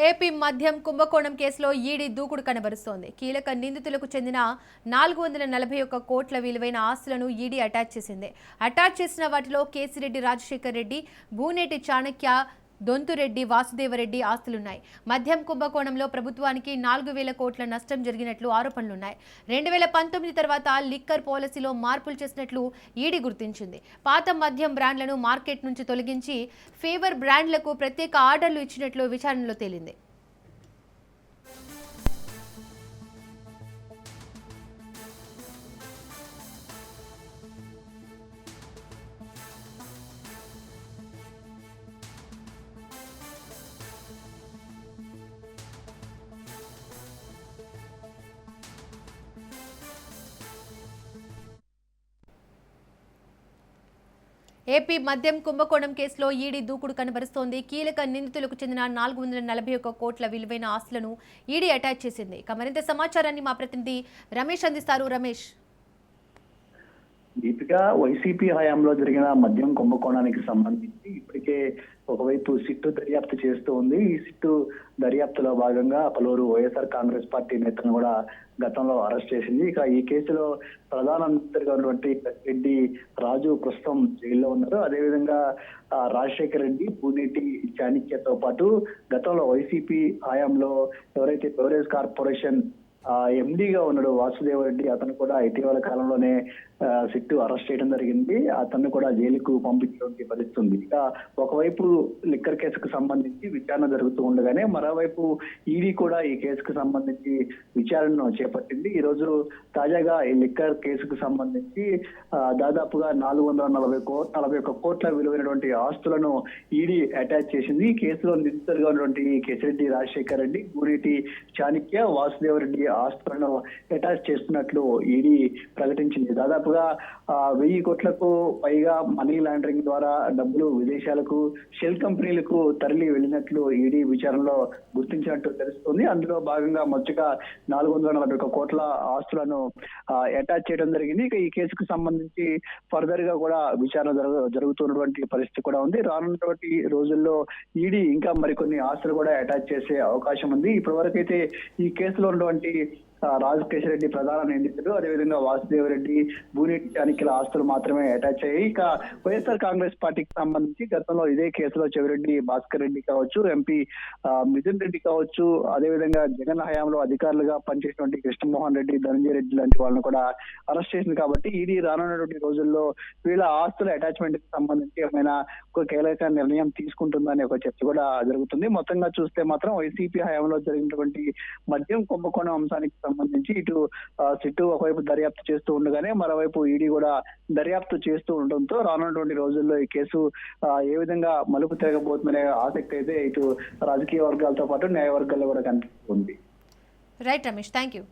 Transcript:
AP మద్యం కుంభకోణం కేసులో ఈడీ దూకుడు కనబరుస్తోంది. కీలక నిందితులకు చెందిన 441 కోట్ల విలువైన ఆస్తులను ఈడీ అటాచ్ చేసింది. అటాచ్ చేసిన వాటిలో కేసిరెడ్డి రాజశేఖర్ రెడ్డి, భూనేటి చాణక్య, దొంతురెడ్డి వాసుదేవరెడ్డి ఆస్తులున్నాయి. మద్యం కుంభకోణంలో ప్రభుత్వానికి 4,000 కోట్ల నష్టం జరిగినట్లు ఆరోపణలున్నాయి. 2019 తర్వాత లిక్కర్ పాలసీలో మార్పులు చేసినట్లు ఈడీ గుర్తించింది. పాత మద్యం బ్రాండ్లను మార్కెట్ నుంచి తొలగించి ఫేవర్ బ్రాండ్లకు ప్రత్యేక ఆర్డర్లు ఇచ్చినట్లు విచారణలో తేలింది. ఏపీ మద్యం కుంభకోణం కేసులో ఈడీ దూకుడు కనబరుస్తోంది. కీలక నిందితులకు చెందిన 441 కోట్ల విలువైన ఆస్తులను ఈడీ అటాచ్ చేసింది. ఇక మరింత సమాచారాన్ని మా ప్రతినిధి రమేష్ అందిస్తారు. రమేష్, దీపిక, వైసీపీ హయాంలో జరిగిన మద్యం కుంభకోణానికి సంబంధించి ఇప్పటికే ఒకవైపు సిట్టు దర్యాప్తు చేస్తూ ఉంది. ఈ సిట్టు దర్యాప్తులో భాగంగా పలువురు వైఎస్ఆర్ కాంగ్రెస్ పార్టీ నేతలను కూడా గతంలో అరెస్ట్ చేసింది. ఇక ఈ కేసులో ప్రధాన నిందితుడిగా ఉన్నటువంటి రెడ్డి రాజు ప్రస్తుతం జైల్లో ఉన్నారు. అదేవిధంగా రాజశేఖర్ రెడ్డి, భూనేటి చాణక్యతో పాటు గతంలో వైసీపీ హయాంలో ఎవరైతే బెవరేజ్ కార్పొరేషన్ ఎండీగా ఉన్నాడు వాసుదేవరెడ్డి, అతను కూడా ఇటీవల కాలంలోనే సిట్టు అరెస్ట్ చేయడం జరిగింది. అతన్ని కూడా జైలుకు పంపించడానికి పరిస్థితుంది. ఇక ఒకవైపు లిక్కర్ కేసుకు సంబంధించి విచారణ జరుగుతూ ఉండగానే మరోవైపు ఈడీ కూడా ఈ కేసుకు సంబంధించి విచారణను చేపట్టింది. ఈ రోజు తాజాగా ఈ లిక్కర్ కేసుకు సంబంధించి దాదాపుగా 441 కోట్ల విలువైనటువంటి ఆస్తులను ఈడీ అటాచ్ చేసింది. ఈ కేసులో నిందితులుగా ఉన్నటువంటి కేసిరెడ్డి రాజశేఖర్ రెడ్డి, భూనేటి చాణక్య, వాసుదేవరెడ్డి ఆస్తులను అటాచ్ చేస్తున్నట్లు ఈడీ ప్రకటించింది. దాదాపుగా 1000 కోట్లకు పైగా మనీ లాండరింగ్ ద్వారా డబ్బులు విదేశాలకు, షెల్ కంపెనీలకు తరలి వెళ్ళినట్లు ఈడీ విచారణలో గుర్తించినట్టు తెలుస్తుంది. అందులో భాగంగా మొదటగా 441 కోట్ల ఆస్తులను అటాచ్ చేయడం జరిగింది. ఇక ఈ కేసుకు సంబంధించి ఫర్దర్ గా కూడా విచారణ జరుగుతున్నటువంటి పరిస్థితి కూడా ఉంది. రానున్నటువంటి రోజుల్లో ఈడీ ఇంకా మరికొన్ని ఆస్తులు కూడా అటాచ్ చేసే అవకాశం ఉంది. ఇప్పటి వరకు అయితే ఈ కేసులో ఉన్నటువంటి రాజశేఖర్ రెడ్డి ప్రధాన నిందితుడు, అదేవిధంగా వాసుదేవరెడ్డి, భూనేటి చాణక్యుల ఆస్తులు మాత్రమే అటాచ్ అయ్యాయి. ఇక వైఎస్ఆర్ కాంగ్రెస్ పార్టీకి సంబంధించి గతంలో ఇదే కేసులో చెవిరెడ్డి భాస్కర్ రెడ్డి కావచ్చు, ఎంపీ మిథున్ రెడ్డి కావచ్చు, అదేవిధంగా జగన్ హయాంలో అధికారులుగా పనిచేసినటువంటి కృష్ణమోహన్ రెడ్డి, ధనంజయ రెడ్డి లాంటి వాళ్ళని కూడా అరెస్ట్ చేసింది. కాబట్టి ఈడీ రానున్నటువంటి రోజుల్లో వీళ్ళ ఆస్తుల అటాచ్మెంట్ కి సంబంధించి ఏమైనా ఒక కీలక నిర్ణయం తీసుకుంటుందని ఒక చర్చ కూడా జరుగుతుంది. మొత్తంగా చూస్తే మాత్రం వైసీపీ హయాంలో జరిగినటువంటి మద్యం కుంభకోణం అంశానికి సంబంధించి ఇటు సిట్టు ఒకవైపు దర్యాప్తు చేస్తూ ఉండగానే మరోవైపు ఈడీ కూడా దర్యాప్తు చేస్తూ ఉండడంతో రానున్నటువంటి రోజుల్లో ఈ కేసు ఏ విధంగా మలుపు తిరగబోతుందనే ఆసక్తి అయితే ఇటు రాజకీయ వర్గాలతో పాటు న్యాయ వర్గాల్లో కూడా కనిపిస్తుంది. Right Ramesh, thank you.